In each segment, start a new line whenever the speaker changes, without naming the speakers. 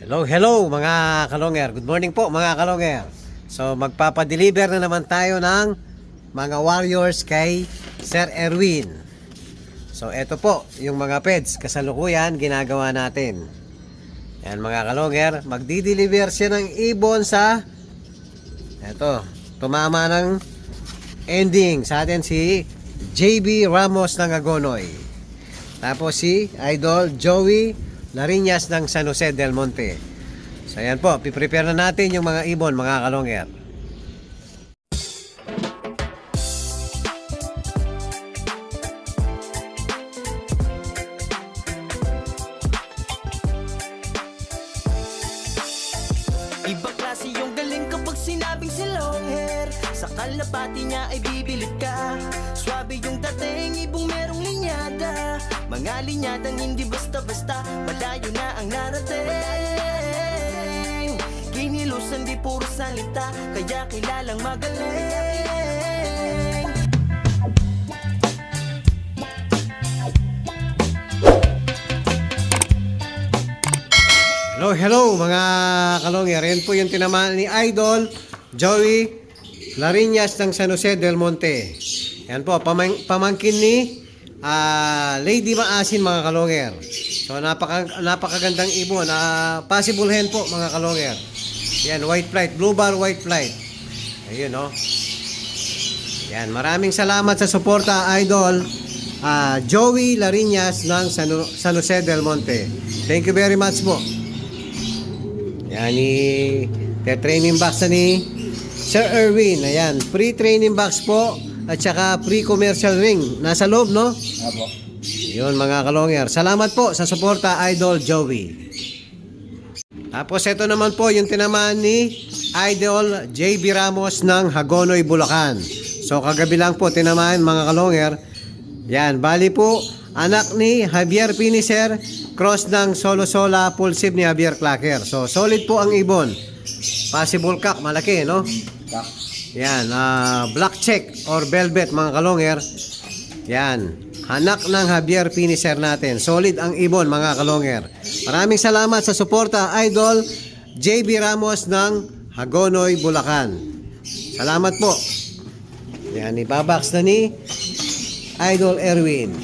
Hello mga kalonger. Good morning po mga kalonger. So magpapadeliver na naman tayo ng mga warriors kay Sir Erwin. So eto po yung mga peds kasalukuyan ginagawa natin. Yan mga kalonger, magdi-deliver siya ng ibon sa eto, tumama ng ending sa atin si JB Ramos ng Hagonoy. Tapos si Idol Joey Lariñas ng San Jose del Monte. So ayan po, piprepare na natin yung mga ibon mga kalonger.
Ibang klase yung galing kapag sinabing si long hair. Sa kalapati niya ay bibilip ka. Swabe yung dating, ibong merong linyada. Mga linyadang hindi basta-basta, malayo na ang narating. Kinilusan di puro salita, kaya kilalang magaling.
Hello mga kalonger. Yan po yung tinamaan ni Idol Joey Lariñas ng San Jose del Monte. Yan po, pamangkin ni Lady Maasin mga kalonger. So napakagandang ibon. Possible hen po mga kalonger. Yan, white flight, blue bar white flight. Ayun no. Yan, maraming salamat sa suporta Idol Joey Lariñas ng San Jose del Monte. Thank you very much po. Yan, training box na ni Sir Erwin. Ayan, free training box po at saka free commercial ring. Nasa loob, no?
Apo.
Yun mga kalonger. Salamat po sa suporta Idol Joey. Tapos ito naman po yung tinamaan ni Idol JB Ramos ng Hagonoy, Bulacan. So kagabi lang po tinamaan mga kalonger. Yan, bali po anak ni Javier Piniser, cross ng Solo Sola, full sib ni Javier Clacker. So solid po ang ibon. Possible cock, malaki no?
Kak.
Yan, black check or velvet mga kalonger. Yan, anak ng Javier Piniser natin. Solid ang ibon mga kalonger. Maraming salamat sa suporta Idol JB Ramos ng Hagonoy, Bulacan. Salamat po. Yan, ibabox na ni Idol Erwin.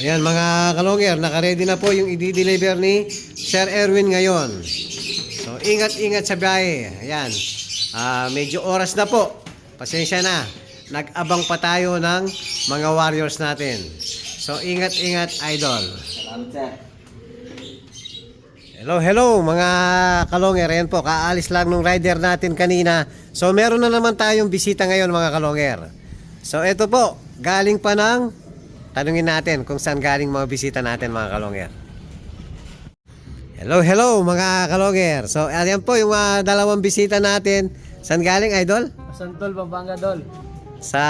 Ayan mga kalonger, nakaredy na po yung i-deliver ni Sir Erwin ngayon. So ingat-ingat sa biyahe. Ayan, medyo oras na po. Pasensya na, nag-abang pa tayo ng mga warriors natin. So ingat-ingat Idol.
Salamat sir.
Hello mga kalonger. Ayan po, kaalis lang nung rider natin kanina. So meron na naman tayong bisita ngayon mga kalonger. So ito po, galing pa ng, tanungin natin kung saan galing mga bisita natin mga kalonger. Hello mga kalonger. So ayan po yung dalawang bisita natin. Saan galing Idol?
Santol, Pampanga, Dol.
Sa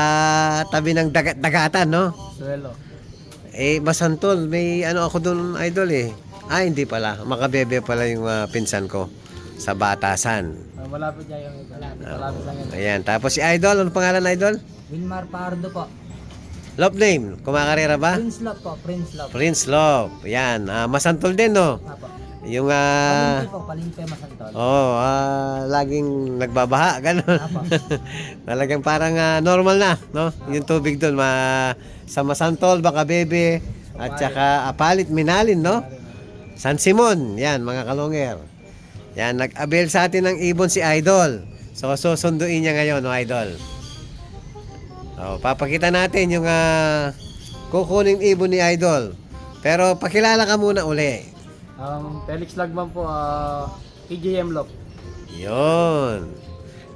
tabi ng dagatan no?
Suelo.
Masantol, may ano ako doon Idol eh. Hindi pala, Makabebe pala yung pinsan ko sa Batasan.
Malapit niya yung malapit lang yan.
Ayan, tapos si Idol, ano pangalan Idol?
Wilmar Pardo po.
Love name, kumakarera ba?
Prince Love po, Prince Love.
Prince Love. Yan, masantol din no.
Apo.
Yung
Palingpe po, Palingpe Masantol.
laging nagbabaha ganun.
Apo.
Talagang parang normal na, no? Yung tubig doon sa Masantol, Makabebe at saka Apalit, Minalin, no? San Simon. Yan, mga kalonger. Yan, nag-avail sa atin ng ibon si Idol. So susunduin niya ngayon, no, Idol. Papakita natin yung kukuning ibon ni Idol. Pero pakilala ka muna uli.
Felix Lagman po, PJM Love.
Yun.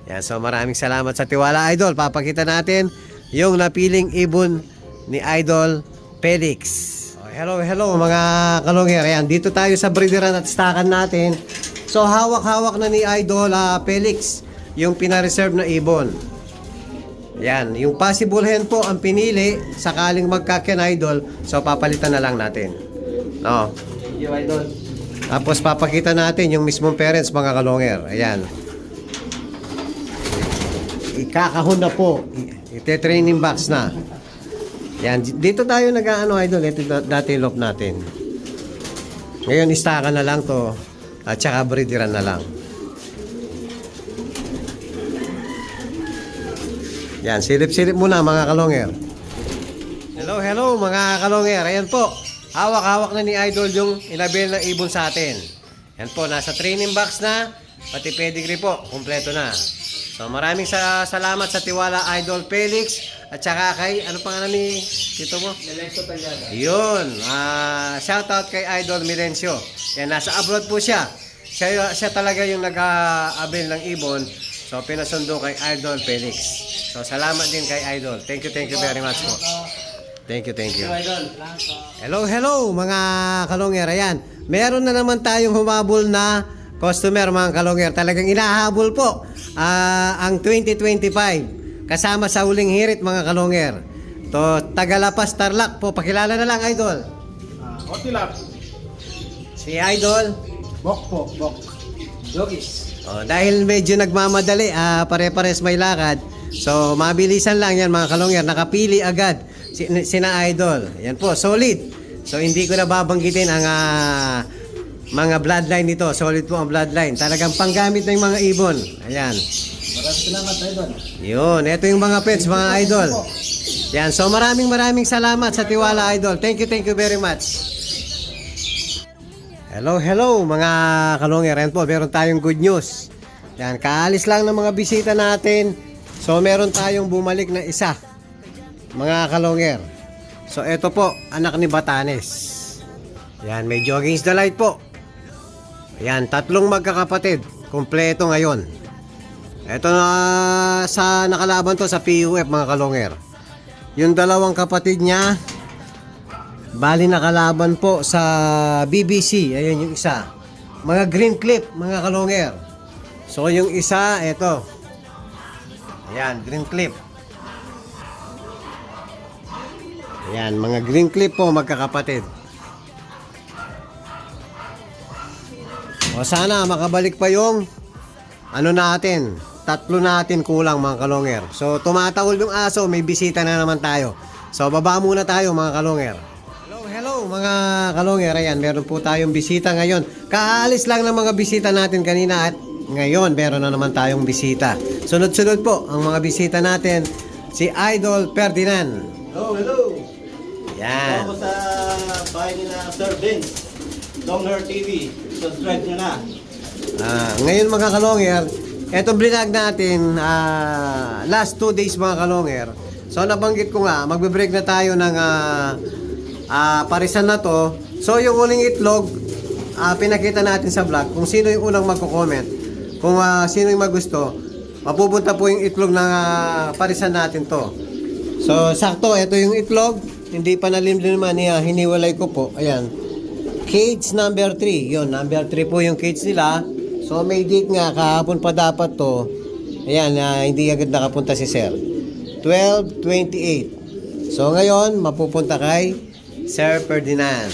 Yan, so maraming salamat sa tiwala Idol. Papakita natin yung napiling ibon ni Idol Felix. Hello mga kalongher. Ayan, dito tayo sa breederan at stockan natin. So hawak-hawak na ni Idol Felix yung pinareserve na ibon. Yan, yung possible hen po ang pinili sakaling magkaken Idol. So papalitan na lang natin. No.
Thank you, Idol.
Tapos papakita natin yung mismong parents mga kalongher. Ayan. Ikakahon na po. Ite-training box na. Yan, dito tayo nag-ano idol, ito dati yung loop natin. Ngayon istaka na lang to at saka breederan na lang. Yan, silip-silip muna mga kalonger. Hello mga kalonger. Ayan po, hawak-hawak na ni Idol yung inabel ng ibon sa atin. Yan po, nasa training box na, pati pedigree po, kumpleto na. So maraming salamat sa tiwala Idol Felix at saka kay, ano pangalan ni tito mo?
Milencio Talyada.
Yun, shout out kay Idol Milencio. Yan, nasa abroad po siya. Siya talaga yung nag-abel ng ibon. So pinasundo kay Idol Felix. So salamat din kay Idol. Thank you very much po. Thank you. Hello mga kalonger. Ayan, meron na naman tayong humabol na customer mga kalonger. Talagang inahabol po ang 2025 kasama sa huling hirit mga kalonger. To Tagalapas Tarlac po. Pakilala na lang Idol.
Otilap.
Si Idol
Bok po, bok.
Jogis.
dahil medyo nagmamadali, pare-pares may lakad. So mabilisan lang yan mga kalonger. Nakapili agad sina Idol. Yan po, solid. So hindi ko na babanggitin ang mga bloodline nito. Solid po ang bloodline. Talagang panggamit ng mga ibon. Ayan.
Maraming salamat, Idol.
Yun, ito yung mga pets, mga Idol. Yan, so maraming salamat sa tiwala Idol. Thank you very much. Hello mga kalonger. Yan po, meron tayong good news. Yan, kaalis lang ng mga bisita natin. So meron tayong bumalik na isa. Mga kalonger. So ito po, anak ni Batanes. Yan, may jogging is the light po. Yan, 3 magkakapatid. Kompleto ngayon. Ito na sa nakalaban to sa PUF mga kalonger. Yung 2 kapatid niya, bali nakalaban po sa BBC. Ayun yung isa. Mga green clip mga kalonger. So yung isa, ito. Ayan, green clip. Ayan, mga green clip po magkakapatid. O sana makabalik pa yung ano natin, 3 natin kulang mga kalonger. So tumatahol yung aso, may bisita na naman tayo. So baba muna tayo mga kalonger. Hello mga kalonger. Ayan, meron po tayong bisita ngayon. Kaalis lang ng mga bisita natin kanina at ngayon meron na naman tayong bisita. Sunod-sunod po ang mga bisita natin. Si Idol Ferdinand.
Hello.
Yan.
Ako sa bahay nila Sir Vince. Dongher TV. Subscribe nyo na.
Ngayon mga kalonger, etong vlog natin, last 2 days mga kalonger. So nabanggit ko nga, magbe-break na tayo ng parisan na to. So yung uling itlog, pinakita natin sa vlog kung sino yung unang magko-comment. Kung sino yung magusto, mapupunta po yung itlog ng parisan natin to. So sakto, ito yung itlog. Hindi pa nalimlim naman, hiniwalay ko po. Ayan. Cage number 3. Yun, number 3 po yung cage nila. So may date nga, kahapon pa dapat to. Ayan, hindi agad nakapunta si Sir. 12/28. So ngayon, mapupunta kay Sir Ferdinand.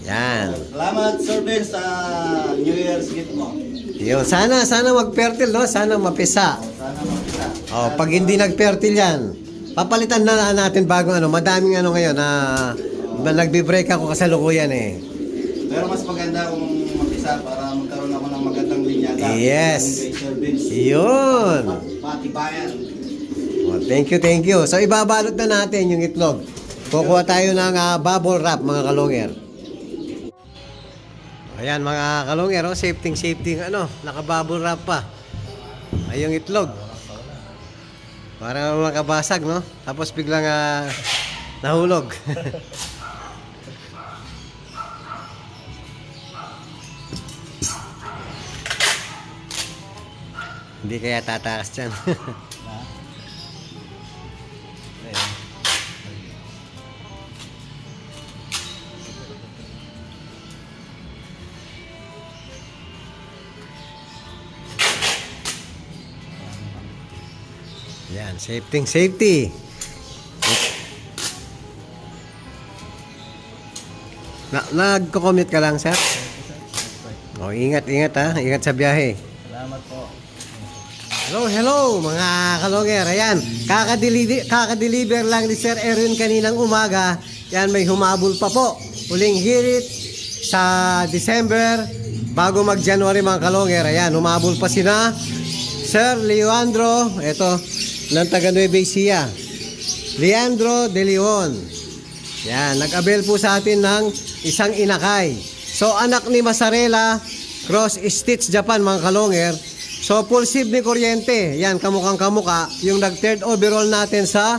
Yan.
Salamat Sir Vince sa New Year's gift mo.
Yun, sana mag-fertile, no? Sana mapisa.
Sana makita.
Pag hindi nag-fertile yan, papalitan na natin bagong ano. Madaming ano ngayon na nagbe-break ako kasalukuyan eh.
Pero mas maganda kung mag-isa para magkaroon ako ng magandang linyada.
Yes.
Kay Sir Vince.
Yun.
Patibayan.
Thank you. So ibabalot na natin yung itlog. Kukuha tayo ng bubble wrap mga kalonger. Ayan mga kalonger, safety ano, naka-bubble wrap pa. Ay yung itlog. Para makabasag, no? Tapos biglang nahulog. Hindi kaya tatakas dyan. Yan, safety. Nagko-commute ka lang, sir? Ingat ha. Ingat sa biyahe.
Salamat po.
Hello mga kalonger. Ayan, kakadeliver lang ni Sir Erwin kaninang umaga. Yan, may humabol pa po. Uling hirit sa December bago mag-January mga kalonger. Ayan, humabol pa sina Sir Leandro, eto, ng taga Nueva Ecija. Leandro De Leon. Yan, nag-abel po sa atin ng isang inakay. So, anak ni Masarela, Cross Stitch Japan mga kalonger. So, full sib ni Kuryente. Yan, kamukhang kamuka. Yung nag-third overall natin sa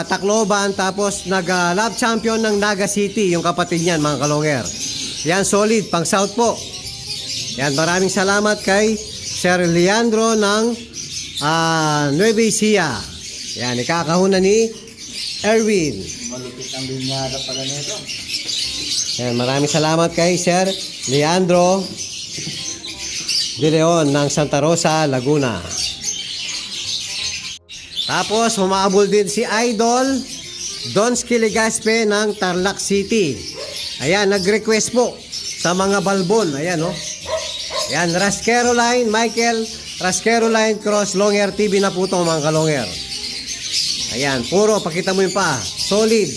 Tacloban. Tapos, nag-lab champion ng Naga City. Yung kapatid niyan, mga kalonger. Yan, solid. Pang South po. Yan, maraming salamat kay Sir Leandro ng Nueva Ecija. Yan, ikakahuna ni Erwin.
Malupit ang linyada pala nito.
Yan, maraming salamat kay Sir Leandro De Leon ng Santa Rosa, Laguna. Tapos humabol din si Idol Donsky Legaspe ng Tarlac City. Ayan, nag-request po sa mga balbon. Ayan, oh. Ayan, Ras Caroline, Michael Ras Caroline Cross Longer TV na po ito mga kalonger. Ayan, puro, pakita mo yung pa. Solid.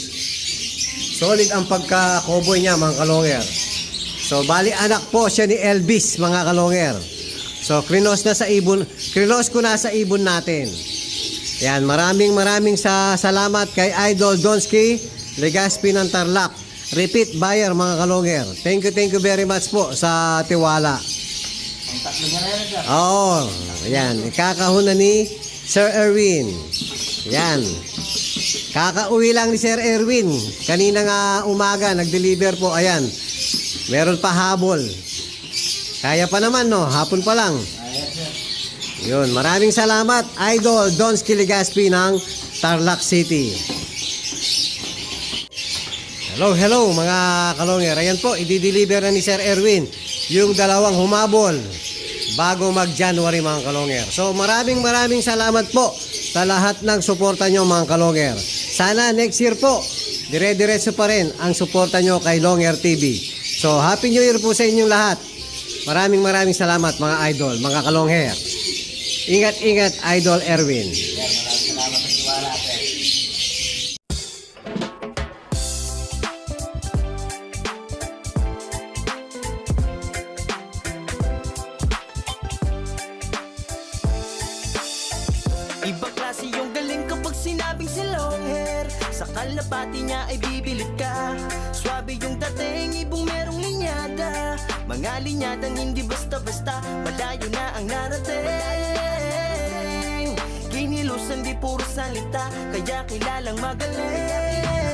Solid ang pagka-cowboy niya mga kalonger. So, bali anak po siya ni Elvis, mga kalonger. So, krinos ko na sa ibon natin. Yan, maraming salamat kay Idol Donsky Legaspi ng Tarlac. Repeat buyer, mga kalonger. Thank you very much po sa tiwala.
Ang tatlo niya na yan, sir.
Oo, yan. Ikakahuna ni Sir Erwin. Yan. Kakauwi lang ni Sir Erwin. Kanina nga umaga, nag-deliver po. Ayan. Meron pa habol. Kaya pa naman, no? Hapon pa lang.
Ayan, sir.
Yun. Maraming salamat, Idol Donsky Legaspi ng Tarlac City. Hello, mga kalonger. Ayan po, i-deliver na ni Sir Erwin yung dalawang humabol bago mag-January, mga kalonger. So, maraming salamat po sa lahat ng suporta nyo, mga kalonger. Sana next year po, dire-diretso pa rin ang suporta nyo kay Longer TV. So, Happy New Year po sa inyong lahat. Maraming salamat, mga idol, mga kalongher. Ingat, Idol Erwin.
Sir, maraming salamat sa tiwala, sir.
Ibang klase yung galing kapag sinabing si long hair. Sa kalapati niya ay bibilip ka. Swabe yung dating, ibong merong linyada. Mga linyadang hindi basta-basta, malayo na ang narating. Kinilusan di puro salita, kaya kilalang magaling.